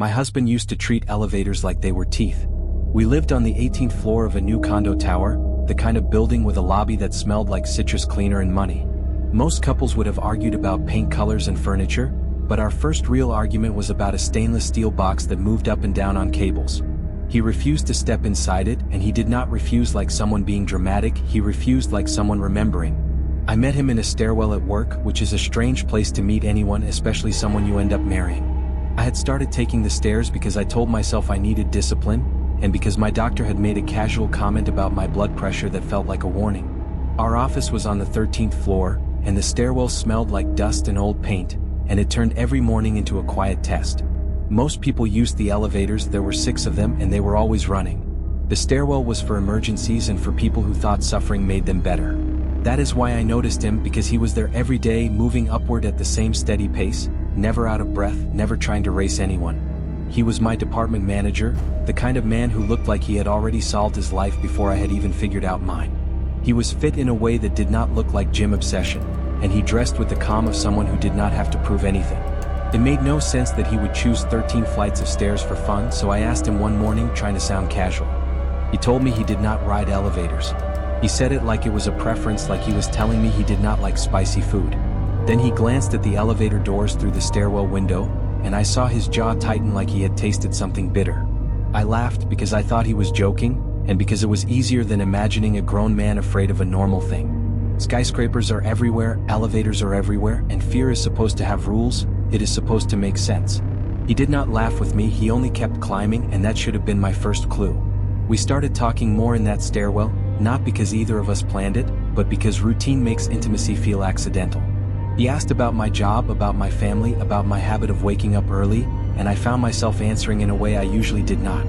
My husband used to treat elevators like they were teeth. We lived on the 18th floor of a new condo tower, the kind of building with a lobby that smelled like citrus cleaner and money. Most couples would have argued about paint colors and furniture, but our first real argument was about a stainless steel box that moved up and down on cables. He refused to step inside it, and he did not refuse like someone being dramatic, he refused like someone remembering. I met him in a stairwell at work, which is a strange place to meet anyone, especially someone you end up marrying. I had started taking the stairs because I told myself I needed discipline, and because my doctor had made a casual comment about my blood pressure that felt like a warning. Our office was on the 13th floor, and the stairwell smelled like dust and old paint, and it turned every morning into a quiet test. Most people used the elevators, there were 6 of them, and they were always running. The stairwell was for emergencies and for people who thought suffering made them better. That is why I noticed him, because he was there every day, moving upward at the same steady pace, never out of breath, never trying to race anyone. He was my department manager, the kind of man who looked like he had already solved his life before I had even figured out mine. He was fit in a way that did not look like gym obsession, and he dressed with the calm of someone who did not have to prove anything. It made no sense that he would choose 13 flights of stairs for fun, so I asked him one morning, trying to sound casual. He told me he did not ride elevators. He said it like it was a preference, like he was telling me he did not like spicy food. Then he glanced at the elevator doors through the stairwell window, and I saw his jaw tighten like he had tasted something bitter. I laughed because I thought he was joking, and because it was easier than imagining a grown man afraid of a normal thing. Skyscrapers are everywhere, elevators are everywhere, and fear is supposed to have rules. It is supposed to make sense. He did not laugh with me, he only kept climbing, and that should have been my first clue. We started talking more in that stairwell, not because either of us planned it, but because routine makes intimacy feel accidental. He asked about my job, about my family, about my habit of waking up early, and I found myself answering in a way I usually did not.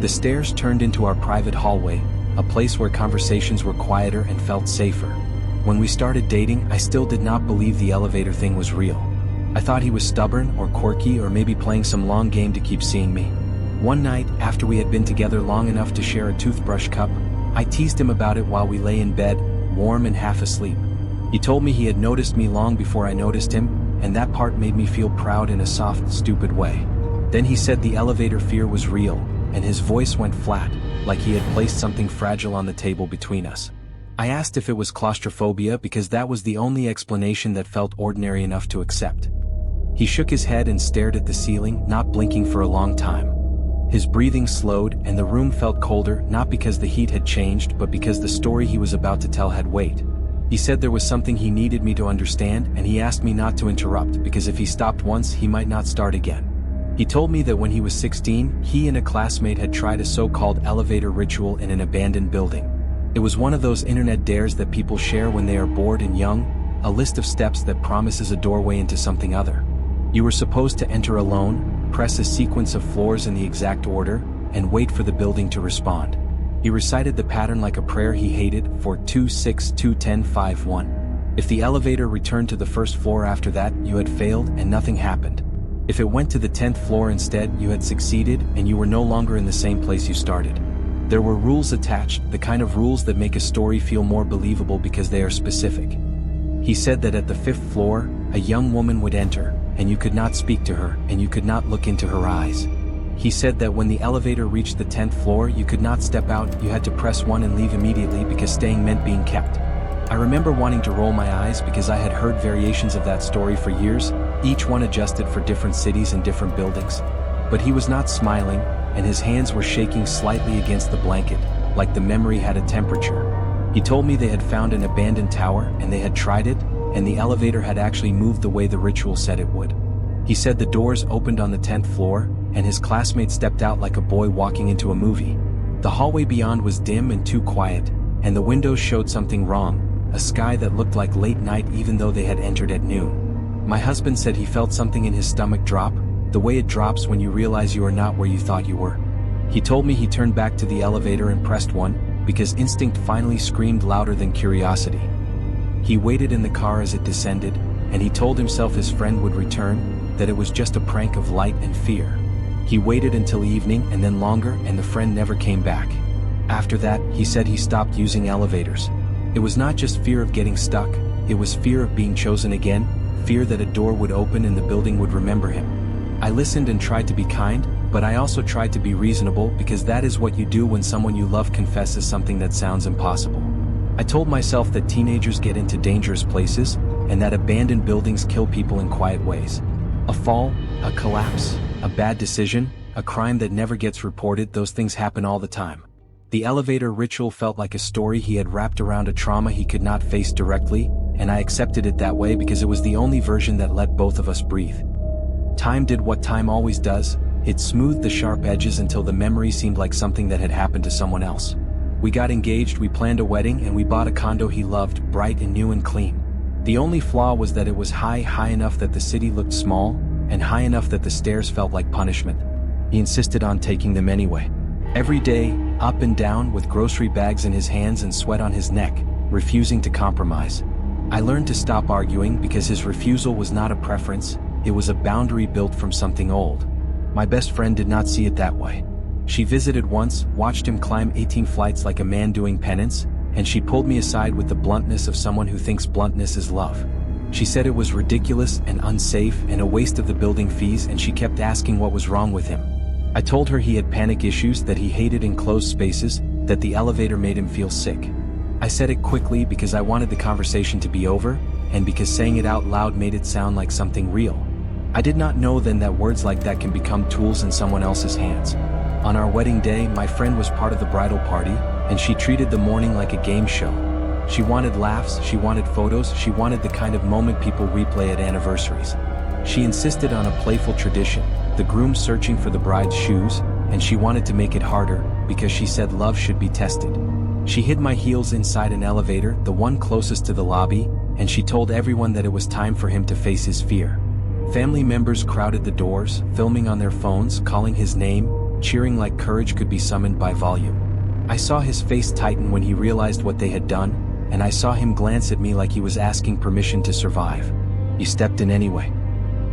The stairs turned into our private hallway, a place where conversations were quieter and felt safer. When we started dating, I still did not believe the elevator thing was real. I thought he was stubborn or quirky or maybe playing some long game to keep seeing me. One night, after we had been together long enough to share a toothbrush cup, I teased him about it while we lay in bed, warm and half asleep. He told me he had noticed me long before I noticed him, and that part made me feel proud in a soft, stupid way. Then he said the elevator fear was real, and his voice went flat, like he had placed something fragile on the table between us. I asked if it was claustrophobia because that was the only explanation that felt ordinary enough to accept. He shook his head and stared at the ceiling, not blinking for a long time. His breathing slowed, and the room felt colder, not because the heat had changed, but because the story he was about to tell had weight. He said there was something he needed me to understand, and he asked me not to interrupt, because if he stopped once, he might not start again. He told me that when he was 16, he and a classmate had tried a so-called elevator ritual in an abandoned building. It was one of those internet dares that people share when they are bored and young, a list of steps that promises a doorway into something other. You were supposed to enter alone, press a sequence of floors in the exact order, and wait for the building to respond. He recited the pattern like a prayer he hated, 4 2 6 2 10 5 1. If the elevator returned to the first floor after that, you had failed and nothing happened. If it went to the 10th floor instead, you had succeeded and you were no longer in the same place you started. There were rules attached, the kind of rules that make a story feel more believable because they are specific. He said that at the 5th floor, a young woman would enter, and you could not speak to her, and you could not look into her eyes. He said that when the elevator reached the 10th floor, you could not step out, you had to press 1 and leave immediately because staying meant being kept. I remember wanting to roll my eyes because I had heard variations of that story for years, each one adjusted for different cities and different buildings. But he was not smiling, and his hands were shaking slightly against the blanket, like the memory had a temperature. He told me they had found an abandoned tower, and they had tried it, and the elevator had actually moved the way the ritual said it would. He said the doors opened on the 10th floor, and his classmate stepped out like a boy walking into a movie. The hallway beyond was dim and too quiet, and the windows showed something wrong, a sky that looked like late night even though they had entered at noon. My husband said he felt something in his stomach drop, the way it drops when you realize you are not where you thought you were. He told me he turned back to the elevator and pressed 1, because instinct finally screamed louder than curiosity. He waited in the car as it descended, and he told himself his friend would return, that it was just a prank of light and fear. He waited until evening and then longer, and the friend never came back. After that, he said he stopped using elevators. It was not just fear of getting stuck, it was fear of being chosen again, fear that a door would open and the building would remember him. I listened and tried to be kind, but I also tried to be reasonable because that is what you do when someone you love confesses something that sounds impossible. I told myself that teenagers get into dangerous places, and that abandoned buildings kill people in quiet ways. A fall, a collapse, a bad decision, a crime that never gets reported, those things happen all the time. The elevator ritual felt like a story he had wrapped around a trauma he could not face directly, and I accepted it that way because it was the only version that let both of us breathe. Time did what time always does, it smoothed the sharp edges until the memory seemed like something that had happened to someone else. We got engaged, we planned a wedding, and we bought a condo he loved, bright and new and clean. The only flaw was that it was high enough that the city looked small, and high enough that the stairs felt like punishment. He insisted on taking them anyway. Every day, up and down with grocery bags in his hands and sweat on his neck, refusing to compromise. I learned to stop arguing because his refusal was not a preference, it was a boundary built from something old. My best friend did not see it that way. She visited once, watched him climb 18 flights like a man doing penance, and she pulled me aside with the bluntness of someone who thinks bluntness is love. She said it was ridiculous and unsafe and a waste of the building fees, and she kept asking what was wrong with him. I told her he had panic issues, that he hated enclosed spaces, that the elevator made him feel sick. I said it quickly because I wanted the conversation to be over, and because saying it out loud made it sound like something real. I did not know then that words like that can become tools in someone else's hands. On our wedding day, my friend was part of the bridal party, and she treated the morning like a game show. She wanted laughs, she wanted photos, she wanted the kind of moment people replay at anniversaries. She insisted on a playful tradition, the groom searching for the bride's shoes, and she wanted to make it harder, because she said love should be tested. She hid my heels inside an elevator, the one closest to the lobby, and she told everyone that it was time for him to face his fear. Family members crowded the doors, filming on their phones, calling his name, cheering like courage could be summoned by volume. I saw his face tighten when he realized what they had done, and I saw him glance at me like he was asking permission to survive. He stepped in anyway.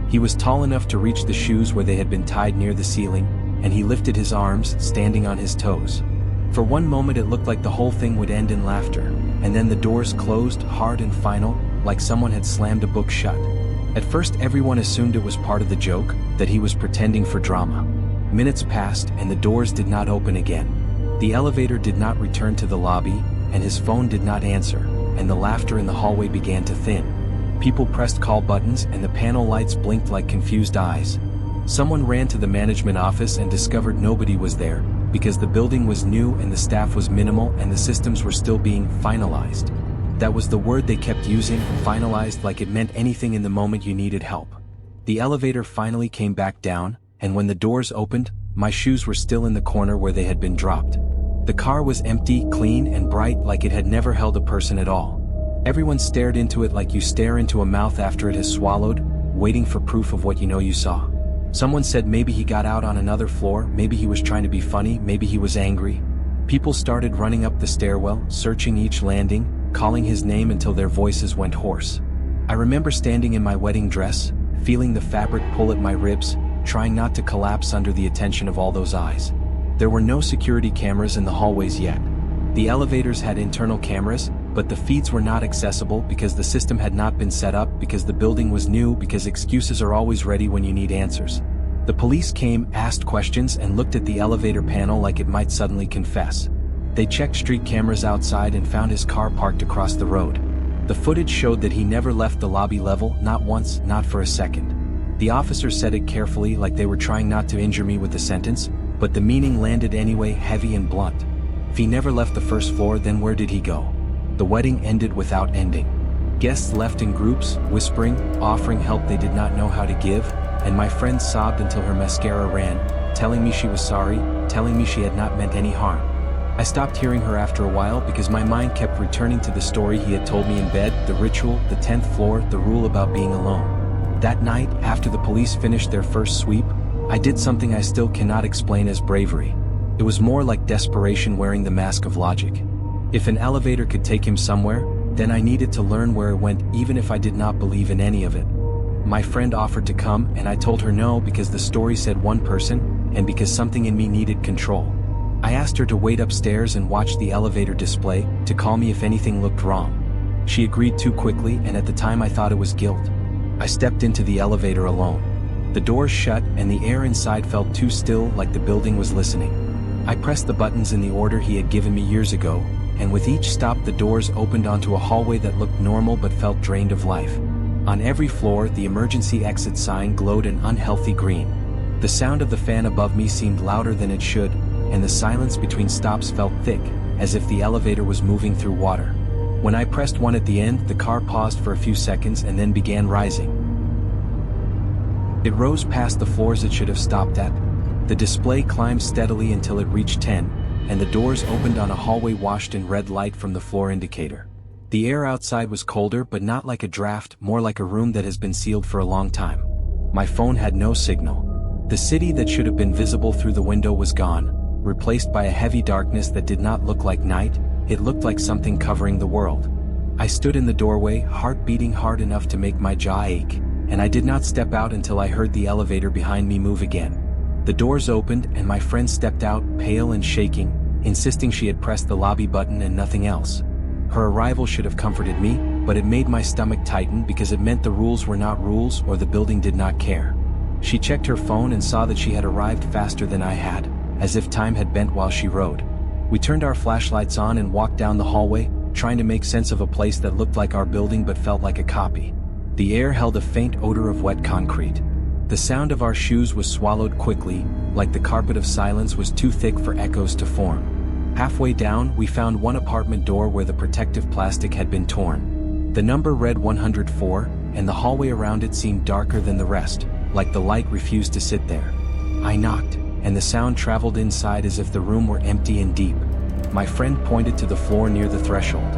He was tall enough to reach the shoes where they had been tied near the ceiling, and he lifted his arms, standing on his toes. For one moment it looked like the whole thing would end in laughter, and then the doors closed, hard and final, like someone had slammed a book shut. At first everyone assumed it was part of the joke, that he was pretending for drama. Minutes passed and the doors did not open again. The elevator did not return to the lobby, and his phone did not answer, and the laughter in the hallway began to thin. People pressed call buttons and the panel lights blinked like confused eyes. Someone ran to the management office and discovered nobody was there, because the building was new and the staff was minimal and the systems were still being finalized. That was the word they kept using, finalized, like it meant anything in the moment you needed help. The elevator finally came back down, and when the doors opened, my shoes were still in the corner where they had been dropped. The car was empty, clean and bright, like it had never held a person at all. Everyone stared into it like you stare into a mouth after it has swallowed, waiting for proof of what you know you saw. Someone said maybe he got out on another floor, maybe he was trying to be funny, maybe he was angry. People started running up the stairwell, searching each landing, calling his name until their voices went hoarse. I remember standing in my wedding dress, feeling the fabric pull at my ribs, trying not to collapse under the attention of all those eyes. There were no security cameras in the hallways yet. The elevators had internal cameras, but the feeds were not accessible because the system had not been set up, because the building was new, because excuses are always ready when you need answers. The police came, asked questions, and looked at the elevator panel like it might suddenly confess. They checked street cameras outside and found his car parked across the road. The footage showed that he never left the lobby level, not once, not for a second. The officer said it carefully, like they were trying not to injure me with the sentence, but the meaning landed anyway, heavy and blunt. If he never left the first floor, then where did he go? The wedding ended without ending. Guests left in groups, whispering, offering help they did not know how to give, and my friend sobbed until her mascara ran, telling me she was sorry, telling me she had not meant any harm. I stopped hearing her after a while because my mind kept returning to the story he had told me in bed, the ritual, the 10th floor, the rule about being alone. That night, after the police finished their first sweep, I did something I still cannot explain as bravery. It was more like desperation wearing the mask of logic. If an elevator could take him somewhere, then I needed to learn where it went, even if I did not believe in any of it. My friend offered to come, and I told her no because the story said one person, and because something in me needed control. I asked her to wait upstairs and watch the elevator display, to call me if anything looked wrong. She agreed too quickly, and at the time I thought it was guilt. I stepped into the elevator alone. The doors shut and the air inside felt too still, like the building was listening. I pressed the buttons in the order he had given me years ago, and with each stop the doors opened onto a hallway that looked normal but felt drained of life. On every floor the emergency exit sign glowed an unhealthy green. The sound of the fan above me seemed louder than it should, and the silence between stops felt thick, as if the elevator was moving through water. When I pressed 1 at the end, the car paused for a few seconds and then began rising. It rose past the floors it should have stopped at. The display climbed steadily until it reached 10, and the doors opened on a hallway washed in red light from the floor indicator. The air outside was colder, but not like a draft, more like a room that has been sealed for a long time. My phone had no signal. The city that should have been visible through the window was gone, replaced by a heavy darkness that did not look like night. It looked like something covering the world. I stood in the doorway, heart beating hard enough to make my jaw ache, and I did not step out until I heard the elevator behind me move again. The doors opened and my friend stepped out, pale and shaking, insisting she had pressed the lobby button and nothing else. Her arrival should have comforted me, but it made my stomach tighten because it meant the rules were not rules or the building did not care. She checked her phone and saw that she had arrived faster than I had, as if time had bent while she rode. We turned our flashlights on and walked down the hallway, trying to make sense of a place that looked like our building but felt like a copy. The air held a faint odor of wet concrete. The sound of our shoes was swallowed quickly, like the carpet of silence was too thick for echoes to form. Halfway down, we found one apartment door where the protective plastic had been torn. The number read 104, and the hallway around it seemed darker than the rest, like the light refused to sit there. I knocked, and the sound traveled inside as if the room were empty and deep. My friend pointed to the floor near the threshold.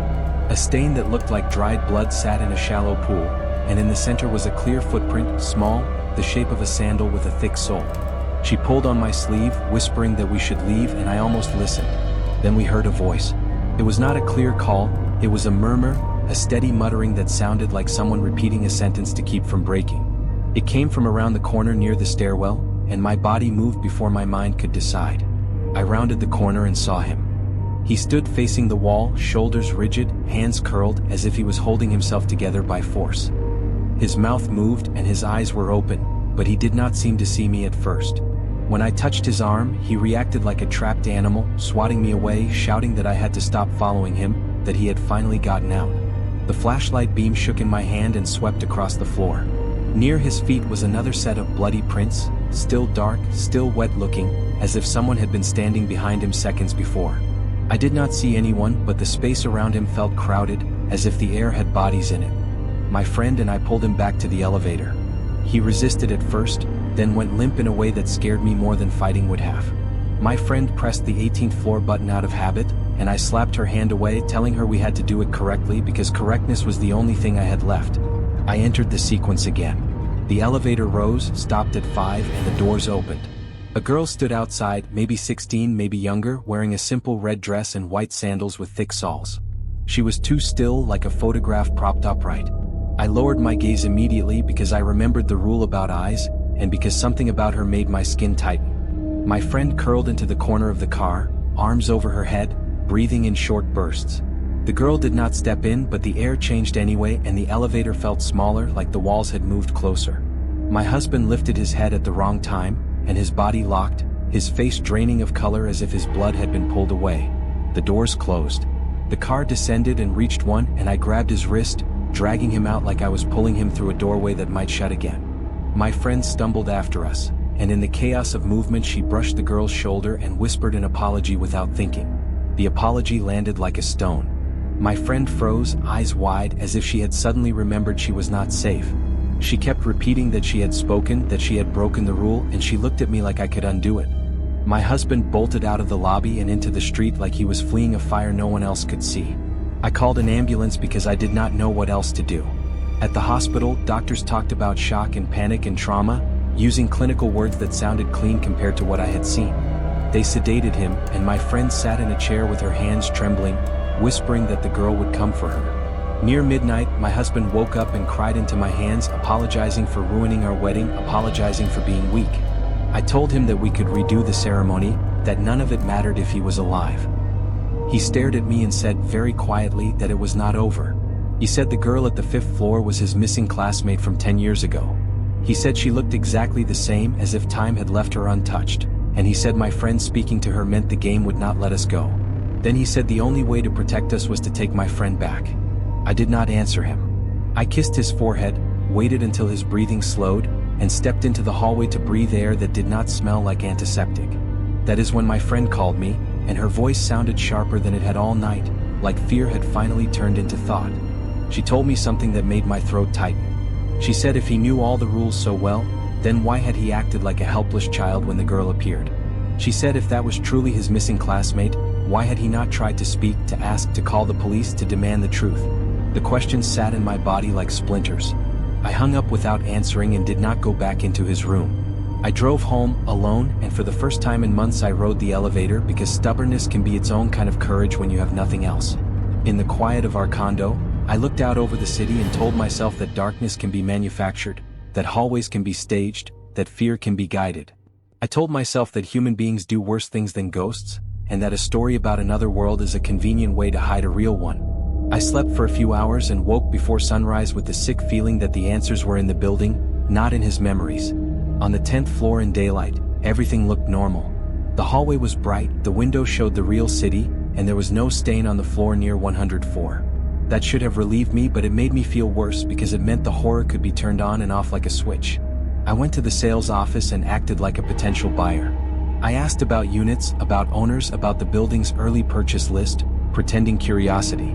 A stain that looked like dried blood sat in a shallow pool, and in the center was a clear footprint, small, the shape of a sandal with a thick sole. She pulled on my sleeve, whispering that we should leave, and I almost listened. Then we heard a voice. It was not a clear call, it was a murmur, a steady muttering that sounded like someone repeating a sentence to keep from breaking. It came from around the corner near the stairwell, and my body moved before my mind could decide. I rounded the corner and saw him. He stood facing the wall, shoulders rigid, hands curled, as if he was holding himself together by force. His mouth moved and his eyes were open, but he did not seem to see me at first. When I touched his arm, he reacted like a trapped animal, swatting me away, shouting that I had to stop following him, that he had finally gotten out. The flashlight beam shook in my hand and swept across the floor. Near his feet was another set of bloody prints, still dark, still wet-looking, as if someone had been standing behind him seconds before. I did not see anyone, but the space around him felt crowded, as if the air had bodies in it. My friend and I pulled him back to the elevator. He resisted at first, then went limp in a way that scared me more than fighting would have. My friend pressed the 18th floor button out of habit, and I slapped her hand away, telling her we had to do it correctly because correctness was the only thing I had left. I entered the sequence again. The elevator rose, stopped at 5, and the doors opened. A girl stood outside, maybe 16, maybe younger, wearing a simple red dress and white sandals with thick soles. She was too still, like a photograph propped upright. I lowered my gaze immediately because I remembered the rule about eyes, and because something about her made my skin tighten. My friend curled into the corner of the car, arms over her head, breathing in short bursts. The girl did not step in, but the air changed anyway and the elevator felt smaller, like the walls had moved closer. My husband lifted his head at the wrong time, and his body locked, his face draining of color as if his blood had been pulled away. The doors closed. The car descended and reached 1, and I grabbed his wrist, dragging him out like I was pulling him through a doorway that might shut again. My friend stumbled after us, and in the chaos of movement she brushed the girl's shoulder and whispered an apology without thinking. The apology landed like a stone. My friend froze, eyes wide, as if she had suddenly remembered she was not safe. She kept repeating that she had spoken, that she had broken the rule, and she looked at me like I could undo it. My husband bolted out of the lobby and into the street like he was fleeing a fire no one else could see. I called an ambulance because I did not know what else to do. At the hospital, doctors talked about shock and panic and trauma, using clinical words that sounded clean compared to what I had seen. They sedated him, and my friend sat in a chair with her hands trembling, whispering that the girl would come for her. Near midnight, my husband woke up and cried into my hands, apologizing for ruining our wedding, apologizing for being weak. I told him that we could redo the ceremony, that none of it mattered if he was alive. He stared at me and said very quietly that it was not over. He said the girl at the 5th floor was his missing classmate from 10 years ago. He said she looked exactly the same, as if time had left her untouched, and he said my friend speaking to her meant the game would not let us go. Then he said the only way to protect us was to take my friend back. I did not answer him. I kissed his forehead, waited until his breathing slowed, and stepped into the hallway to breathe air that did not smell like antiseptic. That is when my friend called me, and her voice sounded sharper than it had all night, like fear had finally turned into thought. She told me something that made my throat tighten. She said if he knew all the rules so well, then why had he acted like a helpless child when the girl appeared? She said if that was truly his missing classmate, why had he not tried to speak, to ask, to call the police, to demand the truth? The questions sat in my body like splinters. I hung up without answering and did not go back into his room. I drove home, alone, and for the first time in months I rode the elevator because stubbornness can be its own kind of courage when you have nothing else. In the quiet of our condo, I looked out over the city and told myself that darkness can be manufactured, that hallways can be staged, that fear can be guided. I told myself that human beings do worse things than ghosts, and that a story about another world is a convenient way to hide a real one. I slept for a few hours and woke before sunrise with the sick feeling that the answers were in the building, not in his memories. On the 10th floor in daylight, everything looked normal. The hallway was bright, the window showed the real city, and there was no stain on the floor near 104. That should have relieved me, but it made me feel worse because it meant the horror could be turned on and off like a switch. I went to the sales office and acted like a potential buyer. I asked about units, about owners, about the building's early purchase list, pretending curiosity.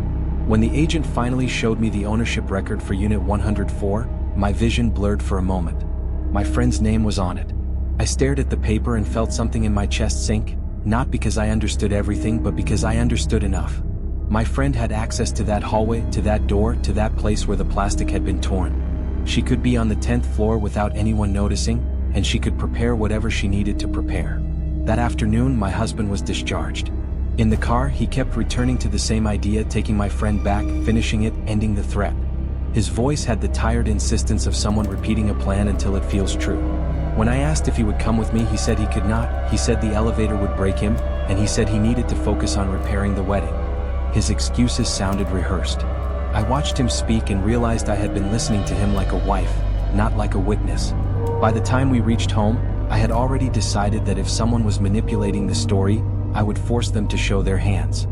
When the agent finally showed me the ownership record for Unit 104, my vision blurred for a moment. My friend's name was on it. I stared at the paper and felt something in my chest sink, not because I understood everything but because I understood enough. My friend had access to that hallway, to that door, to that place where the plastic had been torn. She could be on the 10th floor without anyone noticing, and she could prepare whatever she needed to prepare. That afternoon, my husband was discharged. In the car, he kept returning to the same idea, taking my friend back, finishing it, ending the threat. His voice had the tired insistence of someone repeating a plan until it feels true. When I asked if he would come with me, he said he could not. He said the elevator would break him, and he said he needed to focus on repairing the wedding. His excuses sounded rehearsed. I watched him speak and realized I had been listening to him like a wife, not like a witness. By the time we reached home, I had already decided that if someone was manipulating the story, I would force them to show their hands.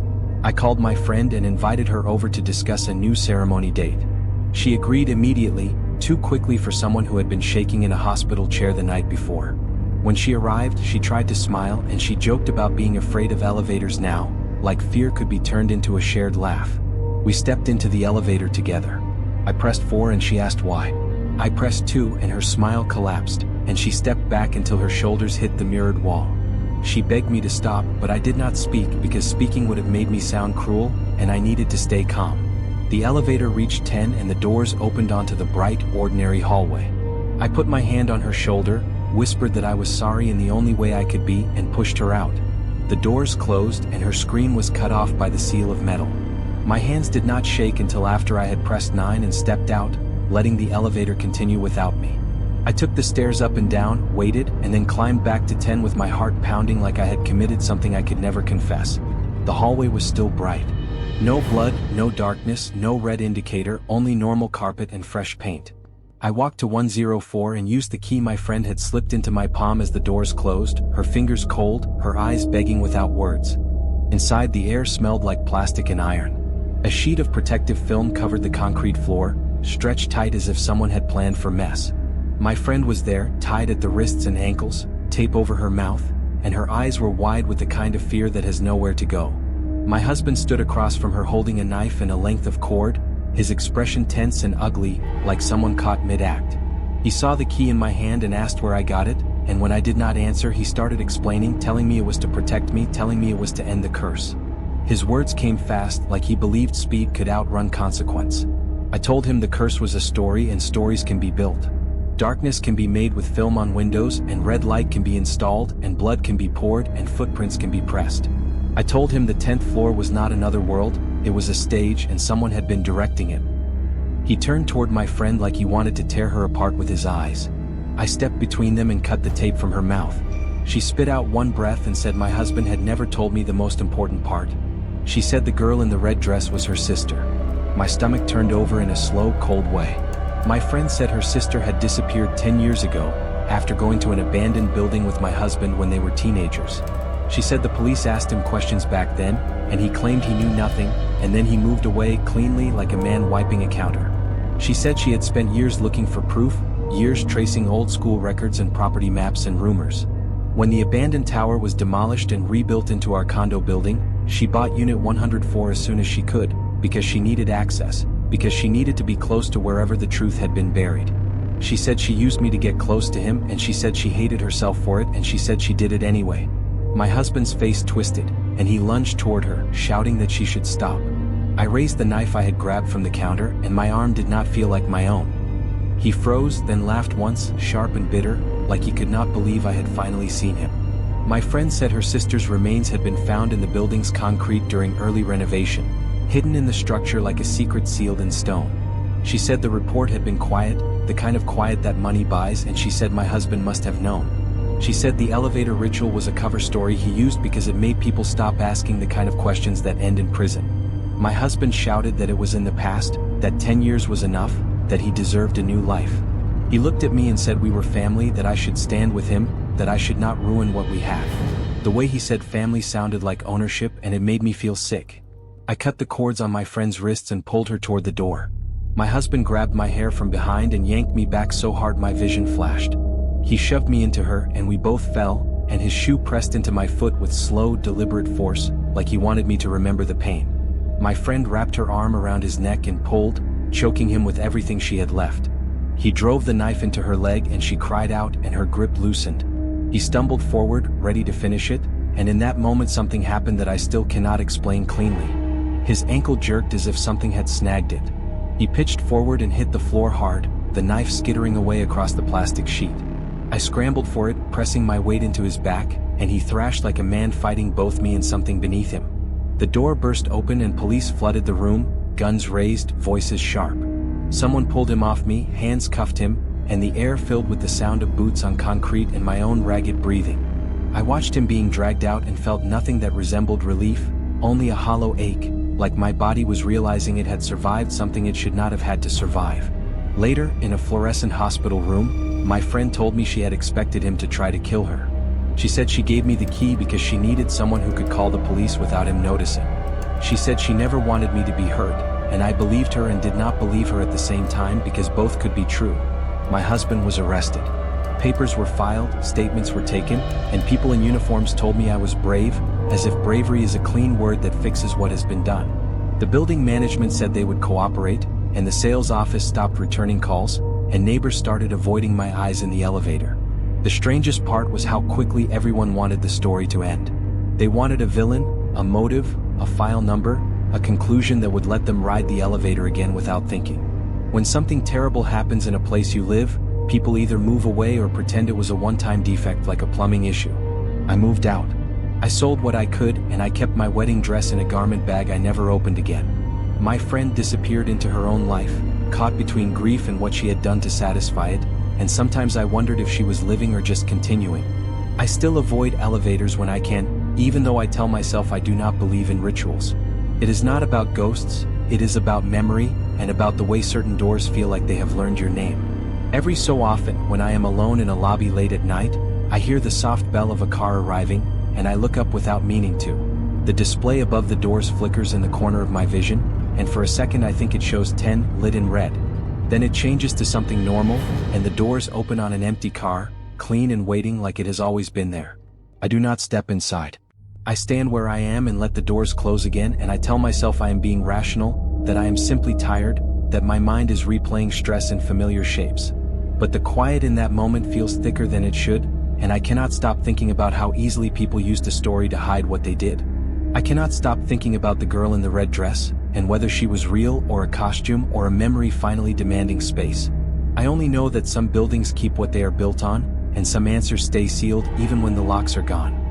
I called my friend and invited her over to discuss a new ceremony date. She agreed immediately, too quickly for someone who had been shaking in a hospital chair the night before. When she arrived, she tried to smile and she joked about being afraid of elevators now, like fear could be turned into a shared laugh. We stepped into the elevator together. I pressed 4 and she asked why. I pressed 2 and her smile collapsed, and she stepped back until her shoulders hit the mirrored wall. She begged me to stop, but I did not speak because speaking would have made me sound cruel, and I needed to stay calm. The elevator reached 10 and the doors opened onto the bright, ordinary hallway. I put my hand on her shoulder, whispered that I was sorry in the only way I could be, and pushed her out. The doors closed and her scream was cut off by the seal of metal. My hands did not shake until after I had pressed 9 and stepped out, letting the elevator continue without me. I took the stairs up and down, waited, and then climbed back to 10 with my heart pounding like I had committed something I could never confess. The hallway was still bright. No blood, no darkness, no red indicator, only normal carpet and fresh paint. I walked to 104 and used the key my friend had slipped into my palm as the doors closed, her fingers cold, her eyes begging without words. Inside, the air smelled like plastic and iron. A sheet of protective film covered the concrete floor, stretched tight as if someone had planned for mess. My friend was there, tied at the wrists and ankles, tape over her mouth, and her eyes were wide with the kind of fear that has nowhere to go. My husband stood across from her holding a knife and a length of cord, his expression tense and ugly, like someone caught mid-act. He saw the key in my hand and asked where I got it, and when I did not answer he started explaining, telling me it was to protect me, telling me it was to end the curse. His words came fast, like he believed speed could outrun consequence. I told him the curse was a story and stories can be built. Darkness can be made with film on windows, and red light can be installed, and blood can be poured, and footprints can be pressed. I told him the 10th floor was not another world, it was a stage and someone had been directing it. He turned toward my friend like he wanted to tear her apart with his eyes. I stepped between them and cut the tape from her mouth. She spit out one breath and said my husband had never told me the most important part. She said the girl in the red dress was her sister. My stomach turned over in a slow, cold way. My friend said her sister had disappeared 10 years ago, after going to an abandoned building with my husband when they were teenagers. She said the police asked him questions back then, and he claimed he knew nothing, and then he moved away cleanly like a man wiping a counter. She said she had spent years looking for proof, years tracing old school records and property maps and rumors. When the abandoned tower was demolished and rebuilt into our condo building, she bought Unit 104 as soon as she could, because she needed access, because she needed to be close to wherever the truth had been buried. She said she used me to get close to him, and she said she hated herself for it, and she said she did it anyway. My husband's face twisted, and he lunged toward her, shouting that she should stop. I raised the knife I had grabbed from the counter, and my arm did not feel like my own. He froze, then laughed once, sharp and bitter, like he could not believe I had finally seen him. My friend said her sister's remains had been found in the building's concrete during early renovation, hidden in the structure like a secret sealed in stone. She said the report had been quiet, the kind of quiet that money buys, and she said my husband must have known. She said the elevator ritual was a cover story he used because it made people stop asking the kind of questions that end in prison. My husband shouted that it was in the past, that 10 years was enough, that he deserved a new life. He looked at me and said we were family, that I should stand with him, that I should not ruin what we had. The way he said family sounded like ownership, and it made me feel sick. I cut the cords on my friend's wrists and pulled her toward the door. My husband grabbed my hair from behind and yanked me back so hard my vision flashed. He shoved me into her, and we both fell, and his shoe pressed into my foot with slow, deliberate force, like he wanted me to remember the pain. My friend wrapped her arm around his neck and pulled, choking him with everything she had left. He drove the knife into her leg and she cried out, and her grip loosened. He stumbled forward, ready to finish it, and in that moment something happened that I still cannot explain cleanly. His ankle jerked as if something had snagged it. He pitched forward and hit the floor hard, the knife skittering away across the plastic sheet. I scrambled for it, pressing my weight into his back, and he thrashed like a man fighting both me and something beneath him. The door burst open and police flooded the room, guns raised, voices sharp. Someone pulled him off me, hands cuffed him, and the air filled with the sound of boots on concrete and my own ragged breathing. I watched him being dragged out and felt nothing that resembled relief, only a hollow ache, like my body was realizing it had survived something it should not have had to survive. Later, in a fluorescent hospital room, my friend told me she had expected him to try to kill her. She said she gave me the key because she needed someone who could call the police without him noticing. She said she never wanted me to be hurt, and I believed her and did not believe her at the same time because both could be true. My husband was arrested. Papers were filed, statements were taken, and people in uniforms told me I was brave, as if bravery is a clean word that fixes what has been done. The building management said they would cooperate, and the sales office stopped returning calls, and neighbors started avoiding my eyes in the elevator. The strangest part was how quickly everyone wanted the story to end. They wanted a villain, a motive, a file number, a conclusion that would let them ride the elevator again without thinking. When something terrible happens in a place you live, people either move away or pretend it was a one-time defect like a plumbing issue. I moved out. I sold what I could, and I kept my wedding dress in a garment bag I never opened again. My friend disappeared into her own life, caught between grief and what she had done to satisfy it, and sometimes I wondered if she was living or just continuing. I still avoid elevators when I can, even though I tell myself I do not believe in rituals. It is not about ghosts, it is about memory, and about the way certain doors feel like they have learned your name. Every so often, when I am alone in a lobby late at night, I hear the soft bell of a car arriving, and I look up without meaning to. The display above the doors flickers in the corner of my vision, and for a second I think it shows 10, lit in red. Then it changes to something normal, and the doors open on an empty car, clean and waiting like it has always been there. I do not step inside. I stand where I am and let the doors close again, and I tell myself I am being rational, that I am simply tired, that my mind is replaying stress in familiar shapes. But the quiet in that moment feels thicker than it should, and I cannot stop thinking about how easily people used a story to hide what they did. I cannot stop thinking about the girl in the red dress, and whether she was real or a costume or a memory finally demanding space. I only know that some buildings keep what they are built on, and some answers stay sealed even when the locks are gone.